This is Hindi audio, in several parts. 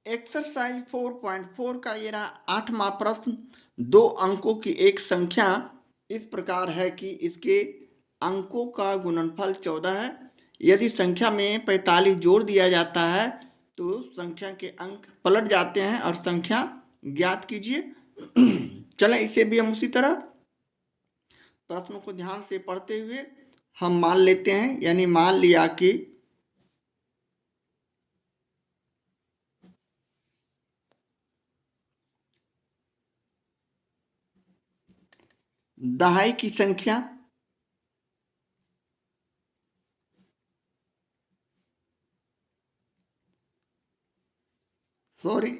एक्सरसाइज 4.4 का ये रहा 8वां प्रश्न। 2 अंकों की एक संख्या इस प्रकार है कि इसके अंकों का गुणनफल 14 है। यदि संख्या में 45 जोड़ दिया जाता है तो संख्या के अंक पलट जाते हैं और संख्या ज्ञात कीजिए। चलें इसे भी हम उसी तरह प्रश्नों को ध्यान से पढ़ते हुए हम मान लेते हैं। यानी मान लिया कि दहाई की संख्या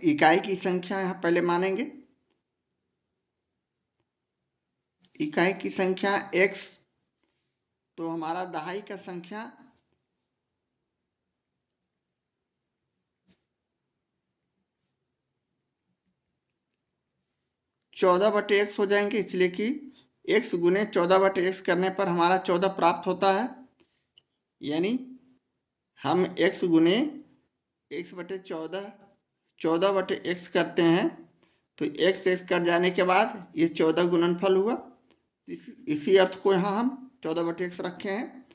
इकाई की संख्या यहाँ पहले मानेंगे। इकाई की संख्या x, तो हमारा दहाई का संख्या चौदह बटे एक्स हो जाएंगे, इसलिए कि x गुने 14/x करने पर हमारा 14 प्राप्त होता है। यानी हम x गुने x बटे 14/x करते हैं तो x कट जाने के बाद ये 14 गुणनफल हुआ। इसी अर्थ को यहाँ हम 14/x रखे हैं।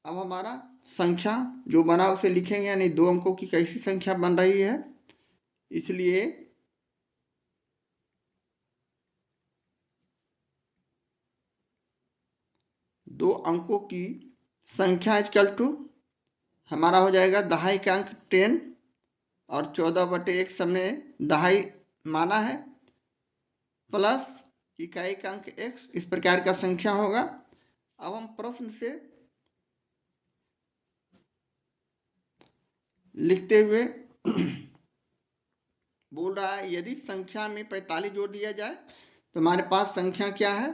अब हमारा संख्या जो बना उसे लिखेंगे। यानी 2 अंकों की कैसी संख्या बन रही है, इसलिए दो अंकों की संख्या इक्वल टू हमारा हो जाएगा दहाई का अंक 10 और 14/x हमने दहाई माना है प्लस इकाई का अंक x, इस प्रकार का संख्या होगा। अब हम प्रश्न से लिखते हुए बोल रहा है यदि संख्या में 45 जोड़ दिया जाए तो हमारे पास संख्या क्या है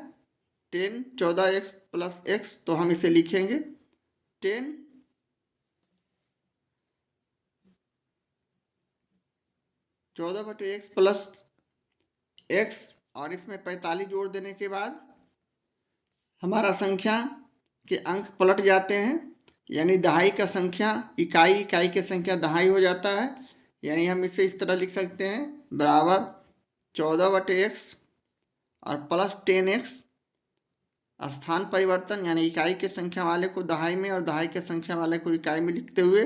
10 14x प्लस x, तो हम इसे लिखेंगे 10 14/x प्लस x और इसमें 45 जोड़ देने के बाद हमारा संख्या के अंक पलट जाते हैं। यानी दहाई का संख्या इकाई के संख्या दहाई हो जाता है। यानी हम इसे इस तरह लिख सकते हैं बराबर 14/x और प्लस 10x। स्थान परिवर्तन यानी इकाई के संख्या वाले को दहाई में और दहाई के संख्या वाले को इकाई में लिखते हुए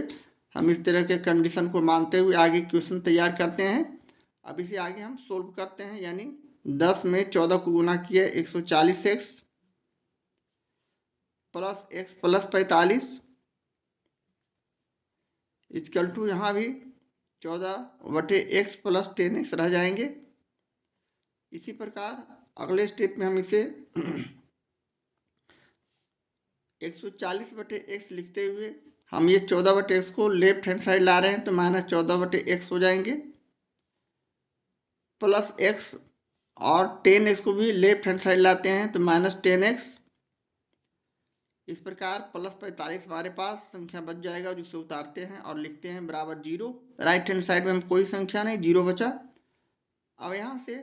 हम इस तरह के कंडीशन को मानते हुए आगे क्वेश्चन तैयार करते हैं। अब इसे आगे हम सोल्व करते हैं। यानी 10 में 14 को गुना किए 140x plus x plus 45 equal to यहाँ भी 14/x प्लस 10x रह जाएंगे। इसी प्रकार अगले स्टेप में हम इसे 140/x लिखते हुए हम ये 14/x को लेफ्ट हैंड साइड ला रहे हैं तो -14/x हो जाएंगे प्लस x और 10x को भी लेफ्ट हैंड साइड लाते हैं तो -10x। इस प्रकार प्लस 45 हमारे पास संख्या बच जाएगा जिसे उतारते हैं और लिखते हैं बराबर 0। राइट हैंड साइड में हम कोई संख्या नहीं, 0 बचा। अब यहाँ से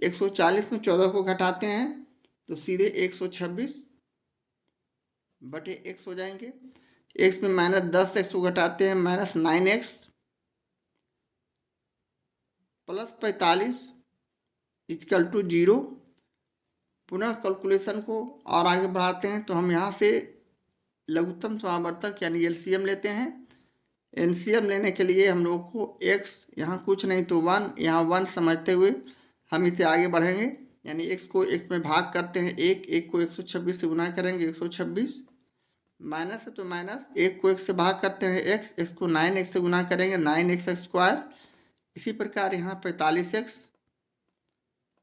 140 में 14 को घटाते हैं तो सीधे 126/x हो जाएंगे। x में -10x को घटाते हैं -9x प्लस 45 इक्वल टू 0। पुनः कैलकुलेशन को और आगे बढ़ाते हैं तो हम यहाँ से लघुत्तम समावर्तक यानी एलसीएम लेते हैं। एलसीएम लेने के लिए हम लोग को x यहाँ कुछ नहीं तो 1, यहाँ 1 समझते हुए हम इसे आगे बढ़ेंगे। यानी x को 1 में भाग करते हैं 1 को 126 से गुना करेंगे 126, माइनस है तो माइनस, 1 को 1 से भाग करते हैं x को 9x से गुना करेंगे 9x²। इसी प्रकार यहाँ 45x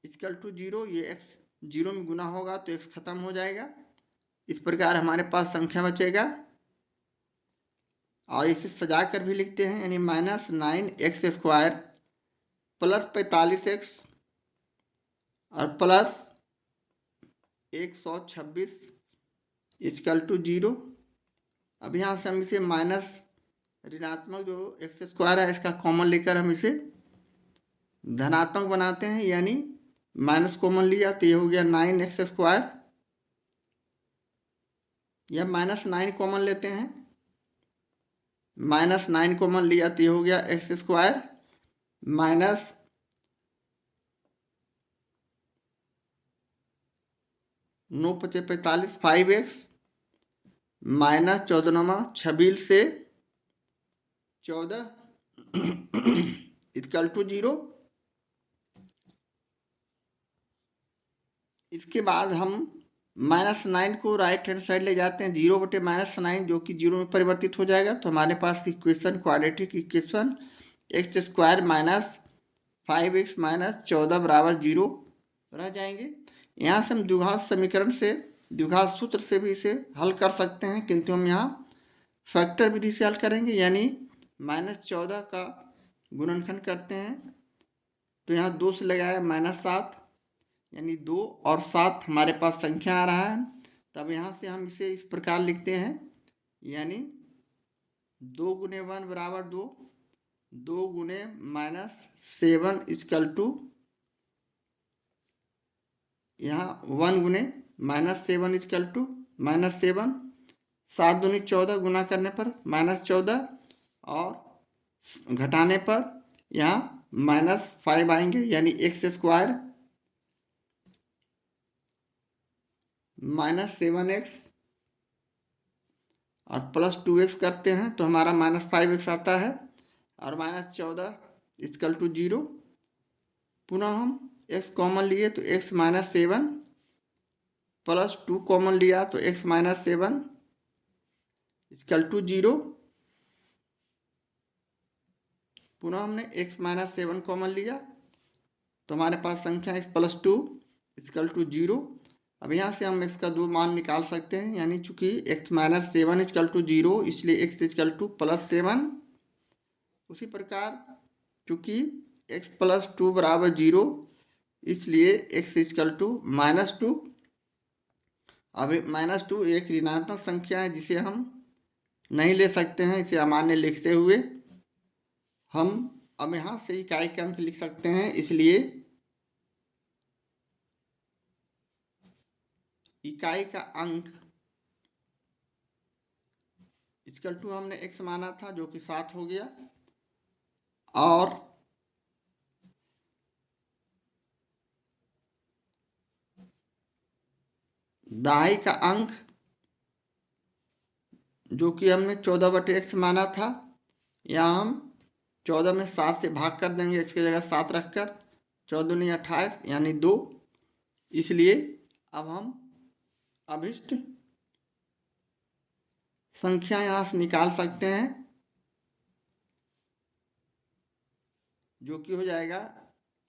इक्वल टू 0, ये x 0 में गुना होगा तो x खत्म हो जाएगा। इस प्रकार हमारे पास संख्या बचेगा और इसे सजा कर भी लिखते हैं। यानी -9x² प्लस 45x और प्लस 126 इक्वल टू 0। अब यहाँ से हम इसे माइनस ऋणात्मक जो x² है इसका कॉमन लेकर हम इसे धनात्मक बनाते हैं। यानी माइनस कॉमन लिया तो ये हो गया 9x²। यह -9 कॉमन लेते हैं, -9 कॉमन लिया तो ये हो गया x²। माइनस 9×5=45, 5x माइनस 14×26 से 14 इक्वल टू 0। इसके बाद हम -9 को राइट हैंड साइड ले जाते हैं, 0/-9 जो कि 0 में परिवर्तित हो जाएगा। तो हमारे पास equation, quadratic equation x² - 5x - 14 = 0 रह जाएंगे। यहाँ से हम द्विघात समीकरण से, द्विघात सूत्र से भी इसे हल कर सकते हैं, किंतु हम यहाँ फैक्टर विधि से हल करेंगे, यानी -14 का गुणनखंड करते हैं। तो यहाँ 2 से लगाया -7, यानी 2 और 7 हमारे पास संख्या आ रहा है। तब यहाँ से हम इसे इस प्रकार लिखते हैं, यानी 2 × 1 = 2, 2 × -7 = यहाँ 1 × -7 = -7, 7 दूनी 14, गुना करने पर -14 और घटाने पर यहाँ -5 आएंगे, यानी x² -7x और +2x करते हैं तो हमारा -5x आता है, और -14 = 0। पुनः हम x कॉमन लिए तो x - 7 +2 कॉमन लिया तो x - 7 = 0। पुनः हमने x - 7 कॉमन लिया तो हमारे पास संख्या x + 2 = 0। अब यहाँ से हम x का 2 मान निकाल सकते हैं, यानी चूंकि x - 7 = 0, इसलिए x = +7। उसी प्रकार चूंकि x + 2 = 0, इसलिए x = -2। अब -2 एक ऋणात्मक संख्या है जिसे हम नहीं ले सकते हैं, इसे अमान्य लिखते हुए हम अब यहाँ से इकाई के अंक लिख सकते हैं। इसलिए इकाई का अंक = हमने x माना था जो कि 7 हो गया, और दहाई का अंक जो कि हमने 14/x माना था, यहाँ हम 14 में 7 से भाग कर देंगे, x की जगह 7 रखकर, 14 दूनी 28 यानी 2। इसलिए अब हम अभिष्ट संख्या यहाँ से निकाल सकते हैं, जो कि हो जाएगा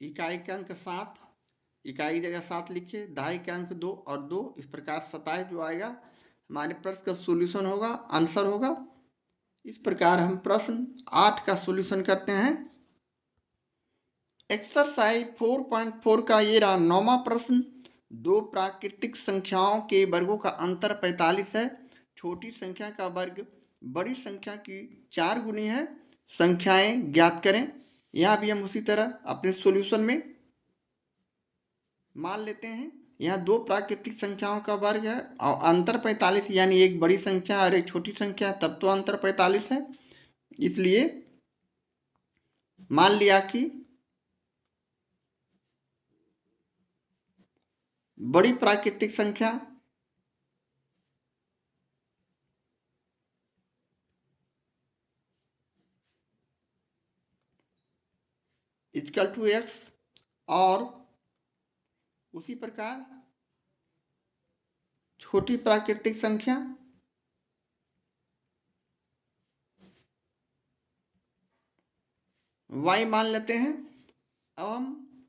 इकाई के अंक 7, इकाई की जगह 7 लिखे, दहाई के अंक 2 और 2, इस प्रकार 27 जो आएगा हमारे प्रश्न का सॉल्यूशन होगा, आंसर होगा। इस प्रकार हम प्रश्न 8 का सॉल्यूशन करते हैं। एक्सरसाइज 4.4 का ये रहा 9वां प्रश्न। दो प्राकृतिक संख्याओं के वर्गों का अंतर 45 है। छोटी संख्या का वर्ग बड़ी संख्या की 4 गुनी है। संख्याएं ज्ञात करें। यहाँ भी हम उसी तरह अपने सॉल्यूशन में मान लेते हैं। यहाँ दो प्राकृतिक संख्याओं का वर्ग है और अंतर 45, यानी एक बड़ी संख्या और एक छोटी संख्या, तब तो अंतर 45 है। इसलिए मान लिया कि बड़ी प्राकृतिक संख्या = x और उसी प्रकार छोटी प्राकृतिक संख्या y मान लेते हैं। अब हम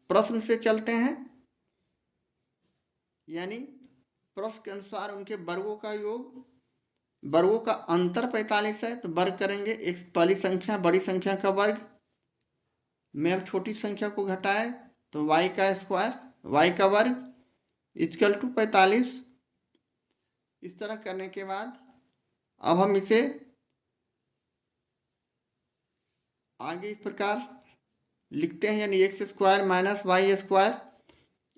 प्रश्न से चलते हैं, यानी प्रश्न के अनुसार उनके वर्गों का योग, वर्गों का अंतर 45 है तो वर्ग करेंगे। एक पहली संख्या बड़ी संख्या का वर्ग में अब छोटी संख्या को घटाए तो y का स्क्वायर, y का वर्ग = 45। इस तरह करने के बाद अब हम इसे आगे इस प्रकार लिखते हैं, यानी x² - y²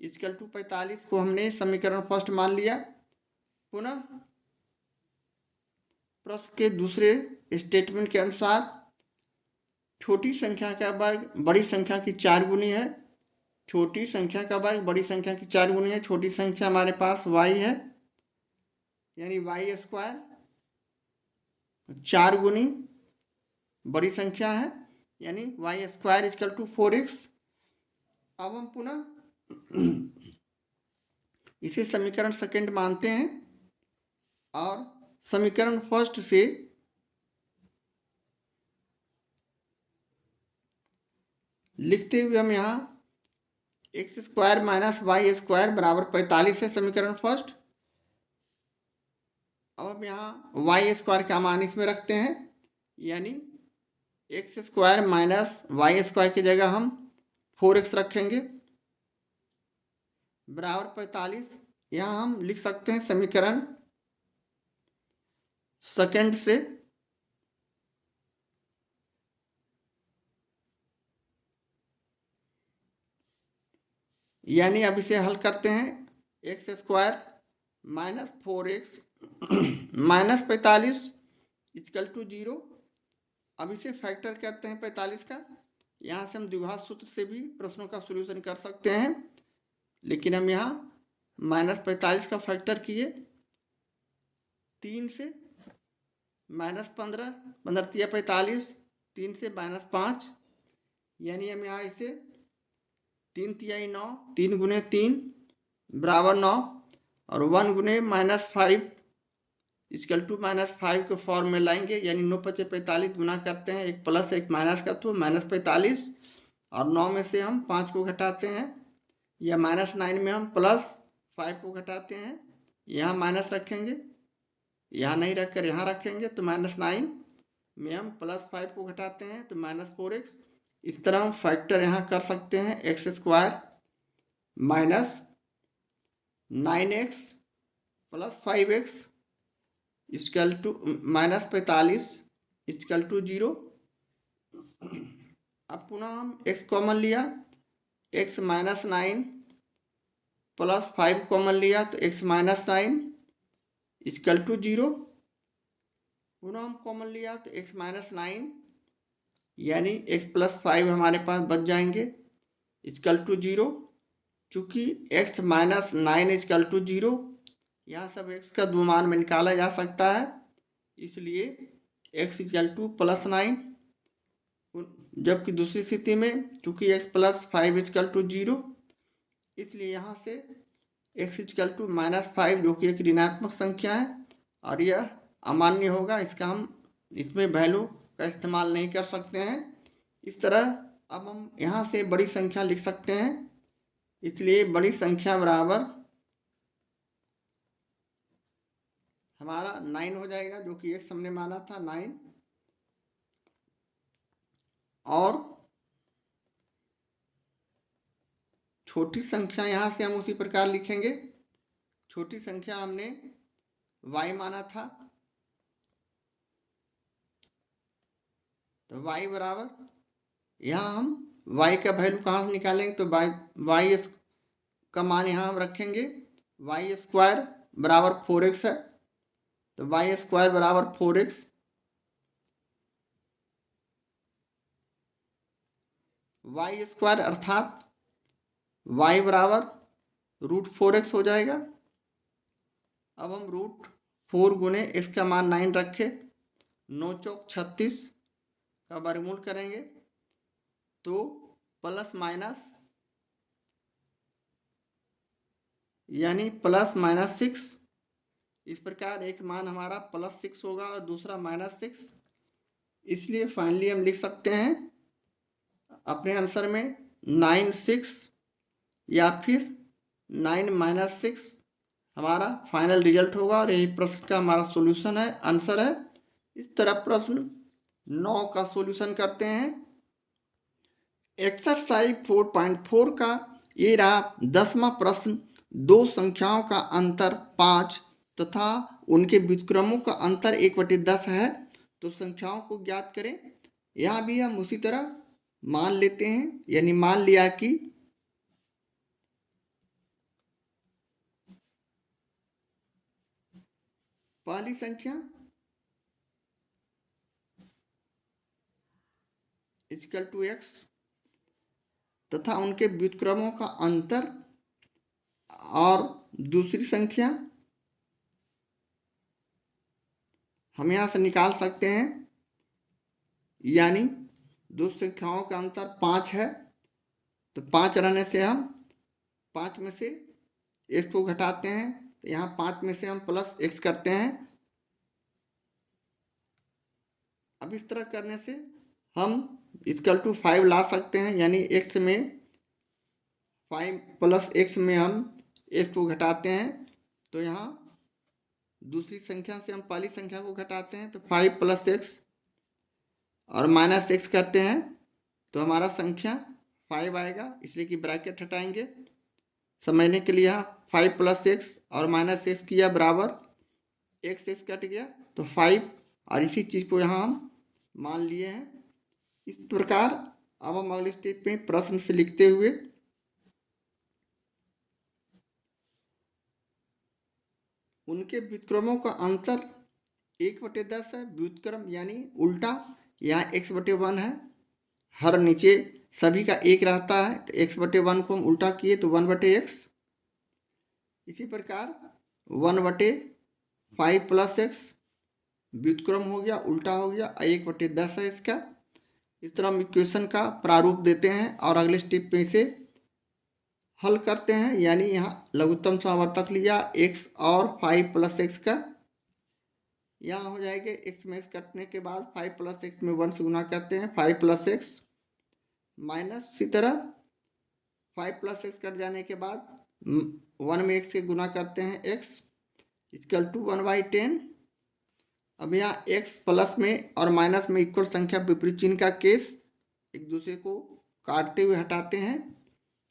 = 45 को हमने समीकरण फर्स्ट मान लिया। पुनः प्रश्न के दूसरे स्टेटमेंट के अनुसार छोटी संख्या का वर्ग बड़ी संख्या की 4 गुनी है। छोटी संख्या का वर्ग बड़ी संख्या की 4 गुनी है। छोटी संख्या हमारे पास y है, यानी y स्क्वायर 4 गुनी बड़ी संख्या है, यानी y square equal to 4x। अब हम पुनः इसे समीकरण सेकंड मानते हैं और समीकरण फर्स्ट से लिखते हुए हम यहाँ x square minus y square बराबर 45 है समीकरण फर्स्ट। अब हम यहाँ वाई स्क्वायर का मान इसमें रखते हैं, यानी x square minus y square की जगह हम 4x रखेंगे बराबर 45। यहाँ हम लिख सकते हैं समीकरण सेकंड से यानी अब इसे हल करते हैं। X square minus 4x minus 45 equal to 0। अब इसे फैक्टर करते हैं 45 का। यहाँ से हम द्विघात सूत्र से भी प्रश्नों का सॉल्यूशन कर सकते हैं, लेकिन हम यहाँ माइनस 45 का फैक्टर किए 3 से माइनस 15, 15 तिया 45, 3 से माइनस 5, यानी हम यहाँ इसे 3 तिहाई 9, 3 गुने 3 बराबर 9 और 1 गुने माइनस 5 इक्वल टू माइनस 5 के फॉर्म में लाएंगे, यानी 9 पचे 45 गुना करते हैं, एक प्लस एक माइनस का तो माइनस 45 और 9 में से हम 5 को घटाते हैं, या माइनस 9 में हम प्लस 5 को घटाते हैं। यहाँ माइनस रखेंगे, यहाँ नहीं रखकर यहाँ रखेंगे तो माइनस 9 में हम प्लस 5 को घटाते हैं तो माइनस 4x। इस तरह हम फैक्टर यहाँ कर सकते हैं x square minus 9x plus 5x equal to minus 45 equal to 0। अब पुनः हम x कॉमन लिया, x माइनस 9 प्लस 5 कॉमन लिया तो x माइनस 9 इक्वल टू 0। पुनः हम कॉमन लिया तो x माइनस 9 यानी x प्लस 5 हमारे पास बच जाएंगे इक्वल टू 0। चूँकि x माइनस 9 इक्वल टू 0, यहाँ सब x का दो मान में निकाला जा सकता है, इसलिए x इक्वल टू प्लस 9। जबकि दूसरी स्थिति में चूँकि x प्लस 5 इक्वल टू 0, इसलिए यहाँ से x इक्वल टू माइनस 5 जो कि एक ऋणात्मक संख्या है और यह अमान्य होगा, इसका हम इसमें वैल्यू का इस्तेमाल नहीं कर सकते हैं। इस तरह अब हम यहाँ से बड़ी संख्या लिख सकते हैं, इसलिए बड़ी संख्या बराबर हमारा 9 हो जाएगा, जो कि x हमने माना था 9। और छोटी संख्या यहाँ से हम उसी प्रकार लिखेंगे। छोटी संख्या हमने y माना था, तो y बराबर यहाँ हम y का वैल्यू कहाँ से निकालेंगे तो y का मान यहाँ हम रखेंगे। y स्क्वायर बराबर 4x है, तो y स्क्वायर बराबर 4x। y स्क्वायर अर्थात y बराबर √4x हो जाएगा। अब हम √4 गुने इसका मान 9 रखे, 9 चौक 36 का वर्गमूल करेंगे तो प्लस माइनस यानी प्लस माइनस 6। इस प्रकार एक मान हमारा प्लस 6 होगा और दूसरा माइनस 6, इसलिए फाइनली हम लिख सकते हैं अपने आंसर में 9 6 या फिर 9 माइनस 6 हमारा फाइनल रिजल्ट होगा और यही प्रश्न का हमारा सॉल्यूशन है, आंसर है। इस तरह प्रश्न 9 का सॉल्यूशन करते हैं। एक्सरसाइज 4.4 का ये रहा 10वां प्रश्न। दो संख्याओं का अंतर 5 तथा उनके व्युत्क्रमों का अंतर 1/10 है, तो संख्याओं को ज्ञात करें। यहाँ भी हम उसी तरह मान लेते हैं, यानी मान लिया कि पहली संख्या इक्वल टू एक्स तथा उनके व्युत्क्रमों का अंतर और दूसरी संख्या हम यहाँ से निकाल सकते हैं, यानी दो संख्याओं का अंतर 5 है, तो 5 रहने से हम 5 में से x को घटाते हैं, तो यहाँ 5 में से हम प्लस x करते हैं। अब इस तरह करने से हम इक्वल टू 5 ला सकते हैं, यानी x में 5 प्लस x में हम x को घटाते हैं, तो यहाँ दूसरी संख्या से हम पहली संख्या को घटाते हैं, तो 5 प्लस x और माइनस x करते हैं, तो हमारा संख्या 5 आएगा, इसलिए कि ब्रैकेट हटाएंगे। समझने के लिए यहाँ 5 प्लस x और माइनस x किया बराबर x कट गया, तो 5, और इसी चीज़ को यहाँ हम मान लिए हैं। इस प्रकार अब हम अगले स्टेप में प्रश्न से लिखते हुए उनके व्युत्क्रमों का अंतर 1/10 है, व्युत्क्रम यानी उल्टा, यहाँ x/1 है, हर नीचे सभी का 1 रहता है, तो x/1 को हम उल्टा किए तो 1/x। इसी प्रकार 1/5 प्लस x व्युत्क्रम हो गया, उल्टा हो गया, 1/10 है इसका। इस तरह हम इक्वेशन का प्रारूप देते हैं और अगले स्टेप में इसे हल करते हैं, यानी यहाँ लघुत्तम समावर्तक लिया x और 5 प्लस x का, यहाँ हो जाएगा x में x कटने के बाद 5 प्लस x में 1 से गुना करते हैं, 5 प्लस x माइनस, इसी तरह 5 प्लस x कट जाने के बाद 1 में x से गुना करते हैं, x इक्वल टू 1/10। अब यहाँ x प्लस में और माइनस में इक्वल संख्या विपरीत चिन्ह का केस एक दूसरे को काटते हुए हटाते हैं,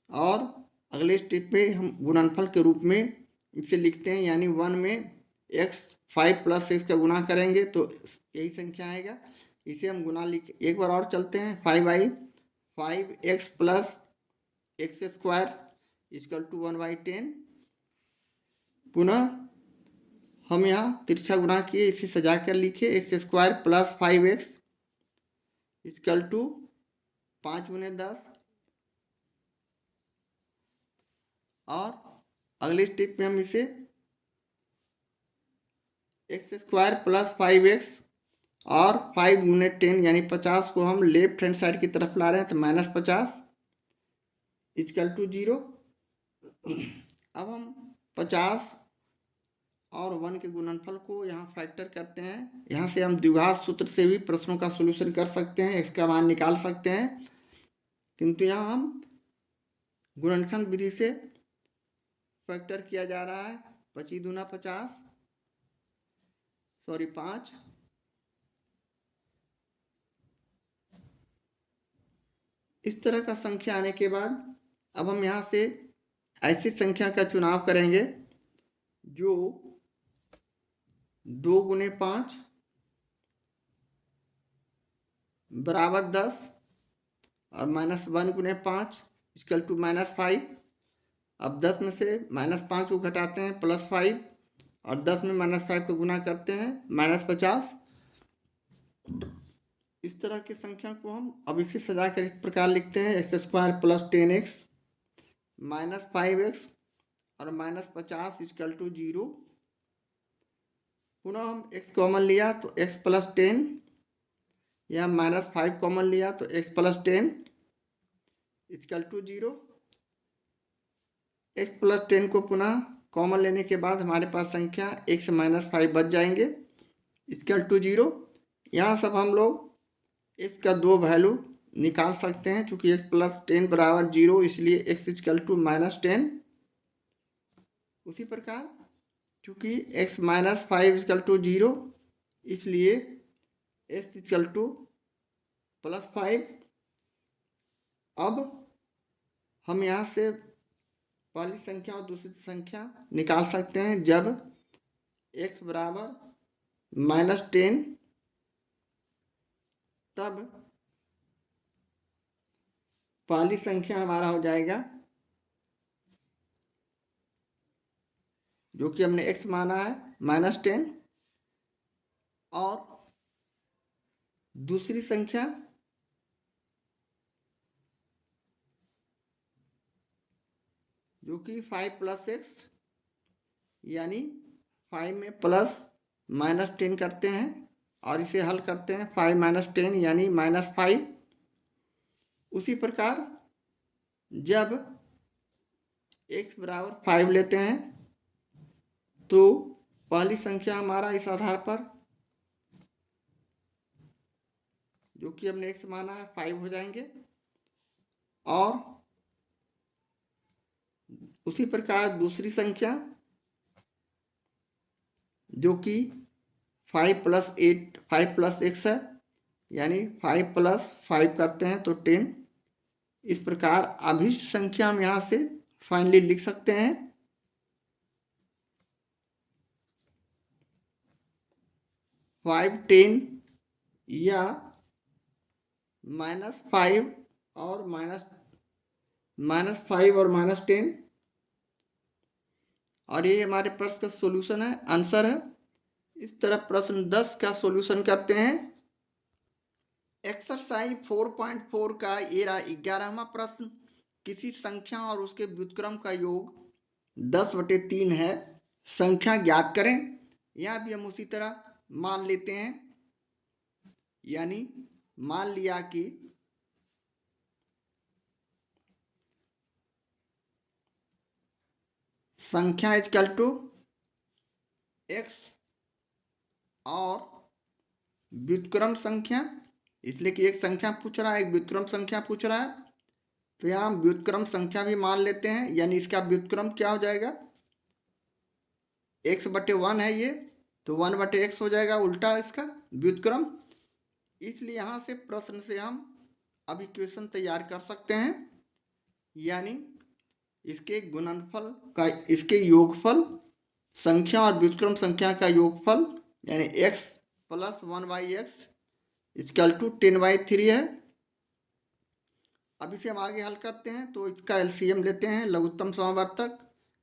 और अगले स्टेप में हम गुणनफल के रूप में इसे लिखते हैं, यानी 1 में x 5 प्लस x का गुना करेंगे तो यही संख्या आएगा। इसे हम गुना लिख एक बार और चलते हैं, 5x plus x² equal to 1/10। पुनः हम यहाँ तिरछा गुना किए, इसे सजा कर लिखे, x² plus 5x equal to 5 गुने 10, और अगले स्टेप में हम इसे x² प्लस 5x और 5 गुने 10 यानी 50 को हम लेफ्ट हैंड साइड की तरफ ला रहे हैं, तो -50 इक्वल टू 0। अब हम 50 और 1 के गुणनफल को यहाँ फैक्टर करते हैं, यहाँ से हम द्विघात सूत्र से भी प्रश्नों का सॉल्यूशन कर सकते हैं, x का मान निकाल सकते हैं, किंतु यहाँ हम गुणनखंड विधि से फैक्टर किया जा रहा है। 25 दूना 50, सॉरी 5, इस तरह का संख्या आने के बाद अब हम यहाँ से ऐसी संख्या का चुनाव करेंगे जो 2 गुने 5 बराबर 10 और -1 गुने 5 इक्वल टू -5। अब 10 में से -5 को घटाते हैं, +5, और 10 में -5 को गुना करते हैं, -50। इस तरह की संख्या को हम अब इसे सजा कर इस प्रकार लिखते हैं, x² प्लस 10x -5x और -50 इक्वल टू 0। पुनः हम x कॉमन लिया तो x प्लस 10, या -5 कॉमन लिया तो x plus 10 equal to 0। x plus 10 को पुनः कॉमन लेने के बाद हमारे पास संख्या x -5 बच जाएंगे, इक्वल टू 0। यहाँ सब हम लोग x का 2 वैल्यू निकाल सकते हैं, क्योंकि x प्लस 10 बराबर 0, इसलिए x इक्वल टू -10। उसी प्रकार चूँकि x -5 इक्वल टू 0, इसलिए x इक्वल टू +5। अब हम यहाँ से पहली संख्या और दूसरी संख्या निकाल सकते हैं, जब x बराबर -10 तब पहली संख्या हमारा हो जाएगा, जो कि हमने x माना है, -10, और दूसरी संख्या जो कि 5 + x यानी 5 में प्लस -10 करते हैं और इसे हल करते हैं। 5 - 10 यानी -5। उसी प्रकार जब x बराबर 5 लेते हैं तो पहली संख्या हमारा इस आधार पर जो कि हमने x माना है 5 हो जाएंगे। और उसी प्रकार दूसरी संख्या जो कि 5 + x है यानी 5 + 5 करते हैं तो 10। इस प्रकार अभिष्ट संख्या हम यहाँ से फाइनली लिख सकते हैं। 5 10 या -5 और -5 और -10। और ये हमारे प्रश्न का सॉल्यूशन है, आंसर है। इस तरह प्रश्न 10 का सॉल्यूशन करते हैं। एक्सरसाइज 4.4 का ये रहा 11वां प्रश्न। किसी संख्या और उसके व्युत्क्रम का योग 10/3 है, संख्या ज्ञात करें। यह भी हम उसी तरह मान लेते हैं, यानी मान लिया कि संख्या इक्वल टू x और व्युत्क्रम संख्या, इसलिए कि एक संख्या पूछ रहा है, एक व्युत्क्रम संख्या पूछ रहा है, तो यहाँ हम व्युत्क्रम संख्या भी मान लेते हैं। यानी इसका व्युत्क्रम क्या हो जाएगा, x/1 है ये, तो 1/x हो जाएगा उल्टा इसका व्युत्क्रम। इसलिए यहाँ से प्रश्न से हम अब इक्वेशन तैयार कर सकते हैं, यानी इसके गुणनफल का, इसके योगफल, संख्या और व्युत्क्रम संख्या का योगफल यानी x + 1/x = 10/3 है। अब इसे हम आगे हल करते हैं तो इसका एलसीएम लेते हैं, लघुत्तम समावर्तक।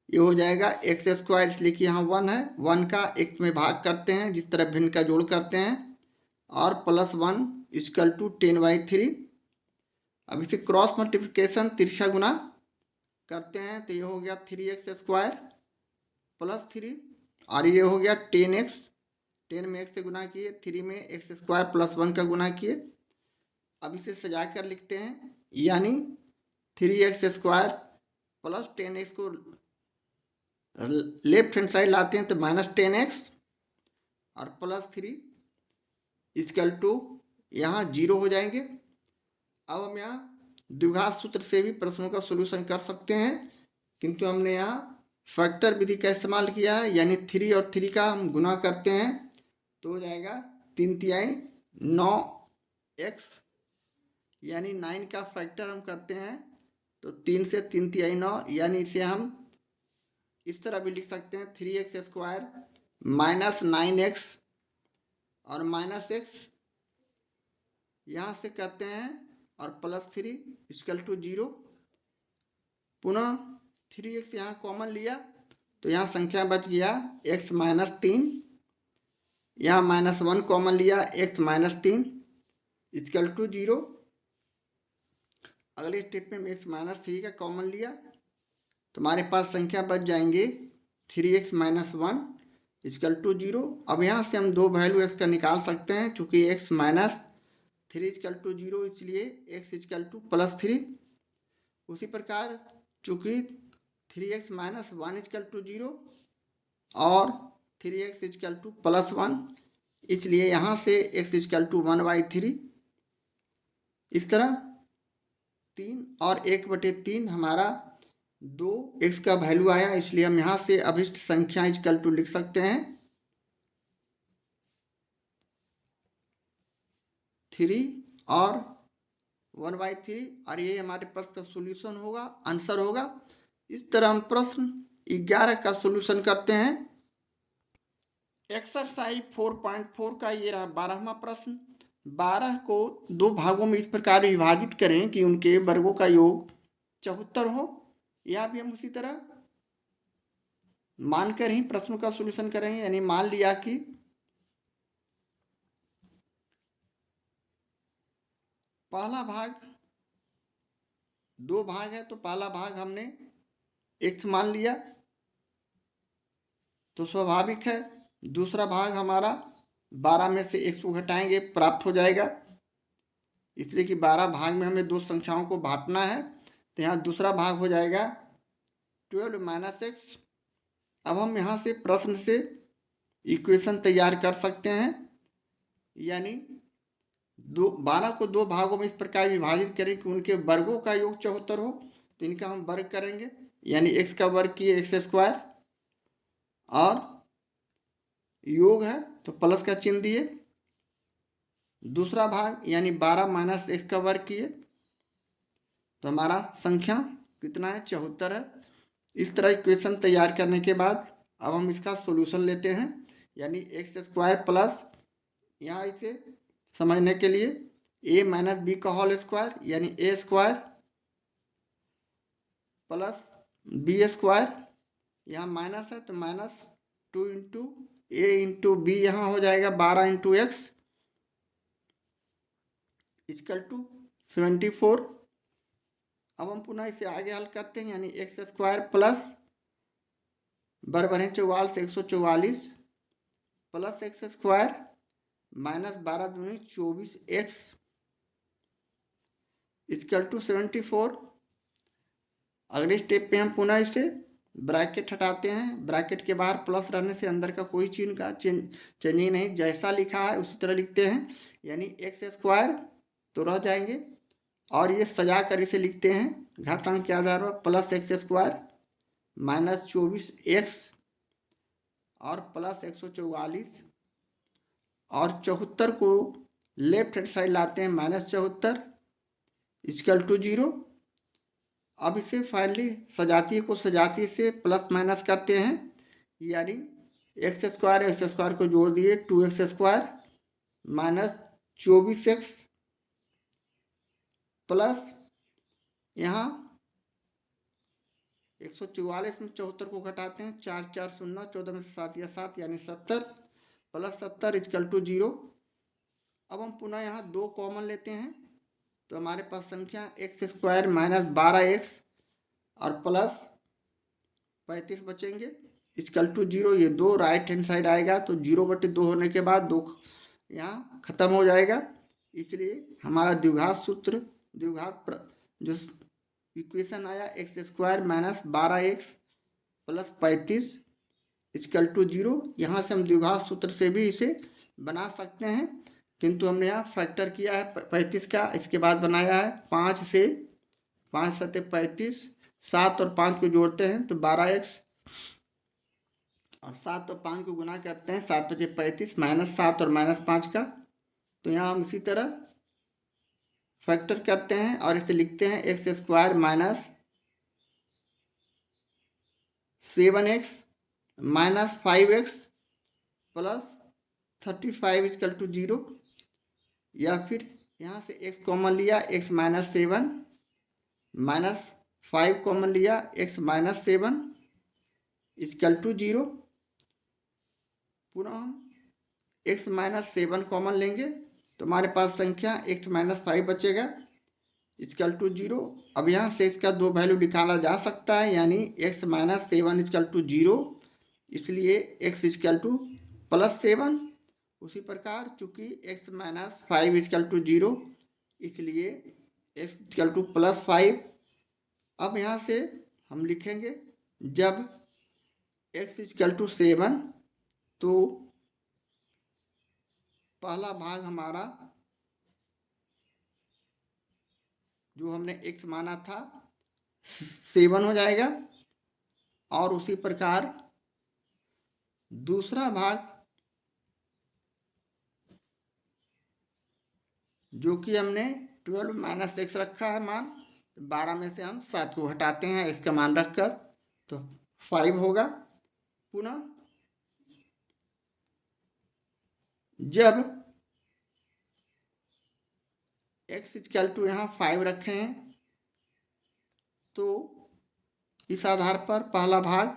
ये हो जाएगा x², इसलिए कि यहाँ 1 है, 1 का x में भाग करते हैं जिस तरह भिन्न का जोड़ करते हैं, और +1 = 10/3। अब इसे क्रॉस मल्टीप्लिकेशन तिरछा गुना करते हैं तो ये हो गया 3x² + 3, और ये हो गया 10x, 10 में x से गुना किए, 3 में x² + 1 का गुना किए। अब इसे सजा कर लिखते हैं, यानी 3x² + 10x को लेफ्ट हैंड साइड लाते हैं तो -10x और +3 = यहाँ 0 हो जाएंगे। अब हम यहाँ द्विघात सूत्र से भी प्रश्नों का सॉल्यूशन कर सकते हैं, किंतु हमने यहाँ फैक्टर विधि का इस्तेमाल किया है, यानी 3 और 3 का हम गुना करते हैं तो हो जाएगा 3×3 9x, यानी 9 का फैक्टर हम करते हैं तो 3 से 3×3 9, यानी इसे हम इस तरह भी लिख सकते हैं 3x² -9x और -x यहाँ से करते हैं और +3 = 0। पुनः 3x यहाँ कॉमन लिया तो यहाँ संख्या बच गया x -3, यहाँ -1 कॉमन लिया x -3 = 0। अगले स्टेप में x -3 का कॉमन लिया तो हमारे पास संख्या बच जाएंगे 3x - 1 = 0। अब यहाँ से हम दो वैल्यू x का निकाल सकते हैं, चूँकि x -3 = 0, इसलिए x = +3। उसी प्रकार चूँकि 3x - 1 = 0 और 3x = +1, इसलिए यहाँ से x = 1/3। इस तरह 3 और 1/3 हमारा 2x का वैल्यू आया, इसलिए हम यहाँ से अभिष्ट संख्या = लिख सकते हैं 3 और 1/3, और ये हमारे प्रश्न का सॉल्यूशन होगा, आंसर होगा। इस तरह हम प्रश्न 11 का सॉल्यूशन करते हैं। एक्सरसाइज 4.4 का ये रहा 12वां प्रश्न। 12 को दो भागों में इस प्रकार विभाजित करें कि उनके वर्गों का योग 74 हो। यह भी हम उसी तरह मानकर ही प्रश्नों का सॉल्यूशन करेंगे, यानी मान लिया कि पहला भाग, दो भाग है तो पहला भाग हमने x मान लिया तो स्वाभाविक है दूसरा भाग हमारा 12 में से x को घटाएंगे प्राप्त हो जाएगा, इसलिए कि 12 भाग में हमें दो संख्याओं को बांटना है, तो यहाँ दूसरा भाग हो जाएगा 12 माइनस x। अब हम यहाँ से प्रश्न से इक्वेशन तैयार कर सकते हैं, यानी 12 को दो भागों में इस प्रकार विभाजित करें कि उनके वर्गों का योग 74 हो, तो इनका हम वर्ग करेंगे, यानी x का वर्ग किए x स्क्वायर और योग है तो प्लस का चिन्ह दिए, दूसरा भाग यानी 12 माइनस x का वर्ग किए तो हमारा संख्या कितना है 74 है। इस तरह इक्वेशन तैयार करने के बाद अब हम इसका सॉल्यूशन लेते हैं, यानी एक्स स्क्वायर प्लस यहाँ इसे समझने के लिए a माइनस बी का होल स्क्वायर यानी a square plus b square, यहाँ माइनस है तो minus 2 into a into b, यहाँ हो जाएगा 12 इंटू एक्स इक्वल टू 74। अब हम पुनः इसे आगे हल करते हैं, यानी एक्स स्क्वायर प्लस बराबर है 44 144 प्लस एक्स स्क्वायर माइनस 12 दूनी 24 एक्स इक्वल टू 74। अगले स्टेप पे हम पुनः इसे ब्रैकेट हटाते हैं, ब्रैकेट के बाहर प्लस रहने से अंदर का कोई चिन्ह का चेंज ही नहीं, जैसा लिखा है उसी तरह लिखते हैं, यानी एक्स स्क्वायर तो रह जाएंगे और ये सजा कर इसे लिखते हैं घातांक के आधार पर plus x square minus 24 x और प्लस 144 और 74 को लेफ्ट हैंड साइड लाते हैं माइनस 74 इक्वल टू 0। अब इसे फाइनली सजातीय को सजातीय से प्लस माइनस करते हैं, यानी एक्स स्क्वायर को जोड़ दिए 2x square minus 24x plus यहाँ 144 में 74 को घटाते हैं 4 4 0 14 में से 7 या 7 यानी 70 प्लस 70 इक्वल टू 0। अब हम पुनः यहाँ 2 कॉमन लेते हैं तो हमारे पास संख्या एक्स स्क्वायर माइनस 12x और प्लस 35 बचेंगे इक्वल टू 0। ये 2 राइट हैंड साइड आएगा तो 0/2 होने के बाद 2 यहाँ खत्म हो जाएगा, इसलिए हमारा द्विघात सूत्र जो इक्वेशन आया x square minus 12x plus 35 equal to 0। यहाँ से हम द्विघात सूत्र से भी इसे बना सकते हैं, किंतु हमने यहाँ फैक्टर किया है 35 का, इसके बाद बनाया है 5 से 5 7 35, 7 और 5 को जोड़ते हैं तो 12x और 7 और 5 को गुना करते हैं 7 5 35 माइनस 7 और माइनस 5 का, तो यहाँ हम इसी तरह फैक्टर करते हैं और इसे लिखते हैं x square minus 7x minus 5x plus 35 equal to 0, या फिर यहाँ से x कॉमन लिया x माइनस 7 माइनस 5 कॉमन लिया x माइनस 7 इक्वल टू 0। पुनः हम x माइनस 7 कॉमन लेंगे तो हमारे पास संख्या x माइनस 5 बचेगा इक्वल टू 0। अब यहाँ से इसका 2 वैल्यू निकाला जा सकता है, यानी x माइनस 7 इक्वल टू 0, इसलिए x इक्वल टू प्लस 7। उसी प्रकार चूंकि x माइनस 5 इक्वल टू 0, इसलिए x इक्वल टू प्लस 5। अब यहाँ से हम लिखेंगे जब x इक्वल टू 7 तो पहला भाग हमारा जो हमने x माना था 7 हो जाएगा, और उसी प्रकार दूसरा भाग जो कि हमने 12 माइनस x रखा है मान, 12 में से हम 7 को हटाते हैं इसका मान रखकर तो 5 होगा। पुनः जब x इक्वल टू यहाँ 5 रखे हैं तो इस आधार पर पहला भाग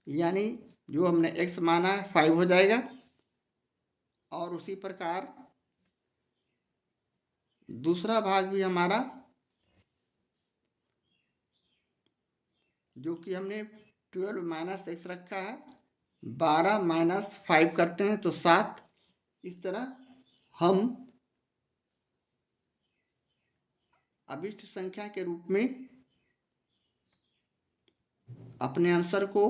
यानी जो हमने x माना है 5 हो जाएगा, और उसी प्रकार दूसरा भाग भी हमारा जो कि हमने 12 माइनस एक्स रखा है, 12 माइनस 5 करते हैं तो 7। इस तरह हम अभिष्ट संख्या के रूप में अपने आंसर को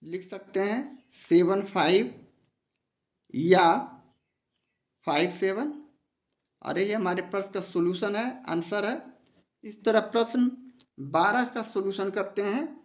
लिख सकते हैं 7 5 या 5 7। और ये हमारे प्रश्न का सॉल्यूशन है, आंसर है। इस तरह प्रश्न 12 का सॉल्यूशन करते हैं